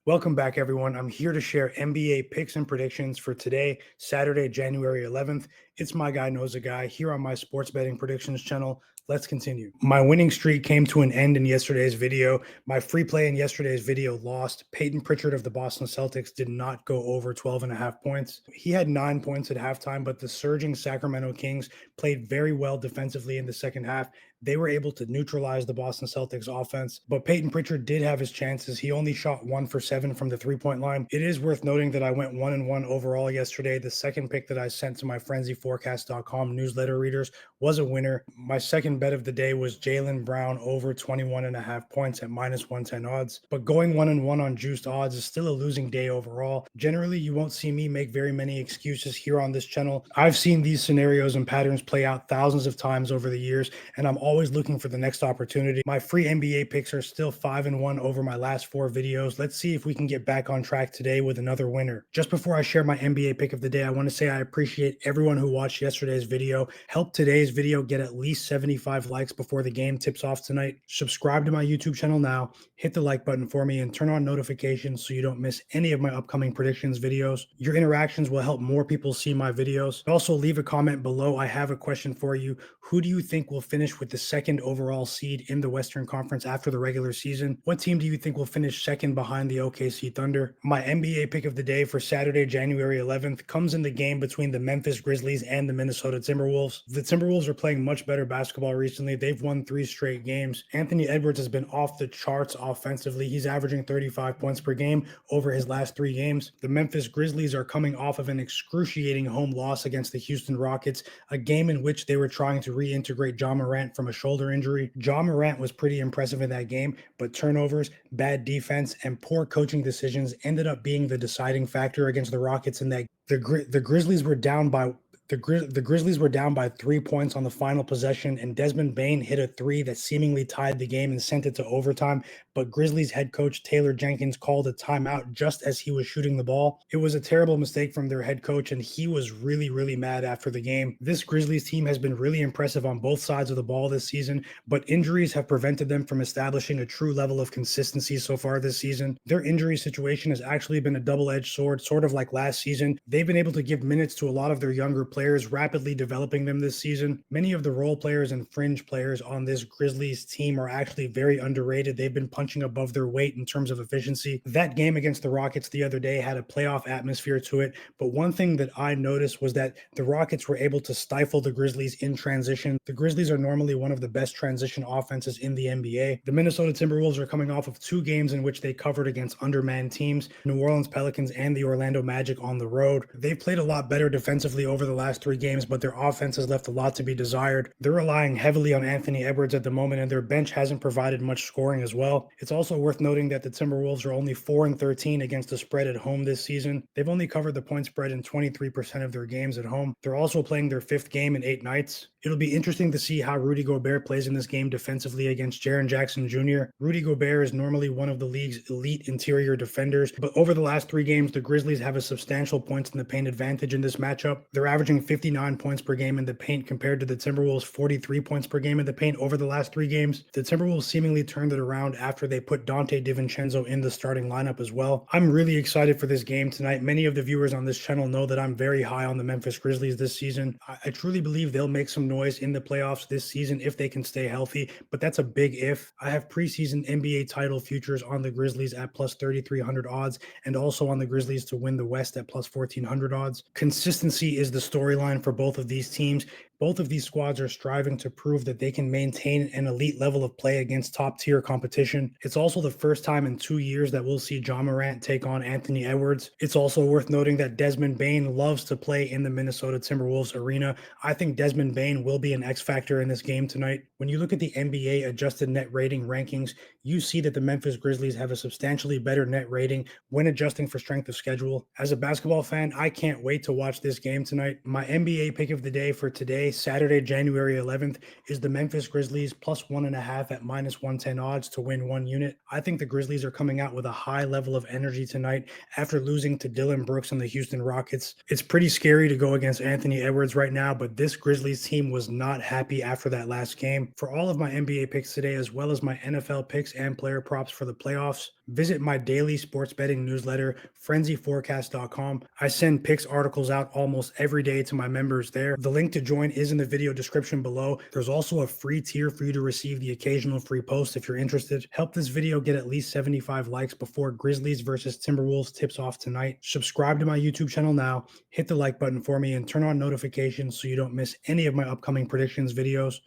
Welcome back, everyone. I'm here to share NBA picks and predictions for today, Saturday, January 11th. It's my guy knows a guy here on my sports betting predictions channel. Let's continue. My winning streak came to an end in yesterday's video. My free play in yesterday's video lost. Peyton Pritchard of the Boston Celtics did not go over 12 and a half points. He had 9 points at halftime, but the surging Sacramento Kings played very well defensively in the second half. They were able to neutralize the Boston Celtics offense, but Peyton Pritchard did have his chances. He only shot 1 for 7 from the three-point line. It is worth noting that I went 1-1 overall yesterday. The second pick that I sent to my frenzyforecast.com newsletter readers was a winner. My second bet of the day was Jaylen Brown over 21 and a half points at minus 110 odds. But going 1-1 on juiced odds is still a losing day overall. Generally, you won't see me make very many excuses here on this channel. I've seen these scenarios and patterns play out thousands of times over the years, and I'm always looking for the next opportunity. My free NBA picks are still 5-1 over my last 4 videos. Let's see if we can get back on track today with another winner. Just before I share my NBA pick of the day, I want to say I appreciate everyone who watched yesterday's video. Help today's video get at least 75 likes before the game tips off tonight. Subscribe to my YouTube channel now, hit the like button for me, and turn on notifications so you don't miss any of my upcoming predictions videos. Your interactions will help more people see my videos. Also, leave a comment below. I have a question for you. Who do you think will finish with the second overall seed in the Western Conference after the regular season? What team do you think will finish second behind the OKC Thunder? My NBA pick of the day for Saturday, January 11th comes in the game between the Memphis Grizzlies and the Minnesota Timberwolves. The Timberwolves are playing much better basketball recently. They've won 3 straight games. Anthony Edwards has been off the charts offensively. He's averaging 35 points per game over his last 3 games. The Memphis Grizzlies are coming off of an excruciating home loss against the Houston Rockets, a game in which they were trying to reintegrate Ja Morant from a shoulder injury. Ja Morant was pretty impressive in that game, but turnovers, bad defense, and poor coaching decisions ended up being the deciding factor against the Rockets in that the Grizzlies were down by the Grizzlies were down by 3 points on the final possession, and Desmond Bane hit a 3 that seemingly tied the game and sent it to overtime, but Grizzlies head coach Taylor Jenkins called a timeout just as he was shooting the ball. It was a terrible mistake from their head coach, and he was really mad after the game. This Grizzlies team has been really impressive on both sides of the ball this season, but injuries have prevented them from establishing a true level of consistency so far this season. Their injury situation has actually been a double-edged sword, sort of like last season. They've been able to give minutes to a lot of their younger players, rapidly developing them this season. Many of the role players and fringe players on this Grizzlies team are actually very underrated. They've been punching above their weight in terms of efficiency. That game against the Rockets the other day had a playoff atmosphere to it, but one thing that I noticed was that the Rockets were able to stifle the Grizzlies in transition. The Grizzlies are normally one of the best transition offenses in the NBA. The Minnesota Timberwolves are coming off of 2 games in which they covered against undermanned teams, New Orleans Pelicans and the Orlando Magic on the road. They've played a lot better defensively over the last 3 games, but their offense has left a lot to be desired. They're relying heavily on Anthony Edwards at the moment, and their bench hasn't provided much scoring as well. It's also worth noting that the Timberwolves are only 4-13 against the spread at home this season. They've only covered the point spread in 23% of their games at home. They're also playing their 5th game in 8 nights. It'll be interesting to see how Rudy Gobert plays in this game defensively against Jaren Jackson Jr. Rudy Gobert is normally one of the league's elite interior defenders, but over the last 3 games, the Grizzlies have a substantial points in the paint advantage in this matchup. They're averaging 59 points per game in the paint compared to the Timberwolves' 43 points per game in the paint over the last 3 games. The Timberwolves seemingly turned it around after they put Dante DiVincenzo in the starting lineup as well. I'm really excited for this game tonight. Many of the viewers on this channel know that I'm very high on the Memphis Grizzlies this season. I truly believe they'll make some noise in the playoffs this season if they can stay healthy, but that's a big if. I have preseason NBA title futures on the Grizzlies at plus 3,300 odds and also on the Grizzlies to win the West at plus 1,400 odds. Consistency is the storyline for both of these teams. Both of these squads are striving to prove that they can maintain an elite level of play against top-tier competition. It's also the first time in 2 years that we'll see Ja Morant take on Anthony Edwards. It's also worth noting that Desmond Bane loves to play in the Minnesota Timberwolves arena. I think Desmond Bane will be an X factor in this game tonight. When you look at the NBA adjusted net rating rankings, you see that the Memphis Grizzlies have a substantially better net rating when adjusting for strength of schedule. As a basketball fan, I can't wait to watch this game tonight. My NBA pick of the day for today, Saturday, January 11th, is the Memphis Grizzlies plus 1.5 at minus 110 odds to win 1 unit. I think the Grizzlies are coming out with a high level of energy tonight after losing to Dillon Brooks and the Houston Rockets. It's pretty scary to go against Anthony Edwards right now, but this Grizzlies team was not happy after that last game. For all of my NBA picks today, as well as my NFL picks and player props for the playoffs, Visit my daily sports betting newsletter, frenzyforecast.com. I send picks articles out almost every day to my members there. The link to join is in the video description below. There's also a free tier for you to receive the occasional free post if you're interested. Help this video get at least 75 likes before Grizzlies versus Timberwolves tips off tonight. Subscribe to my YouTube channel now, hit the like button for me, and turn on notifications so you don't miss any of my upcoming predictions videos.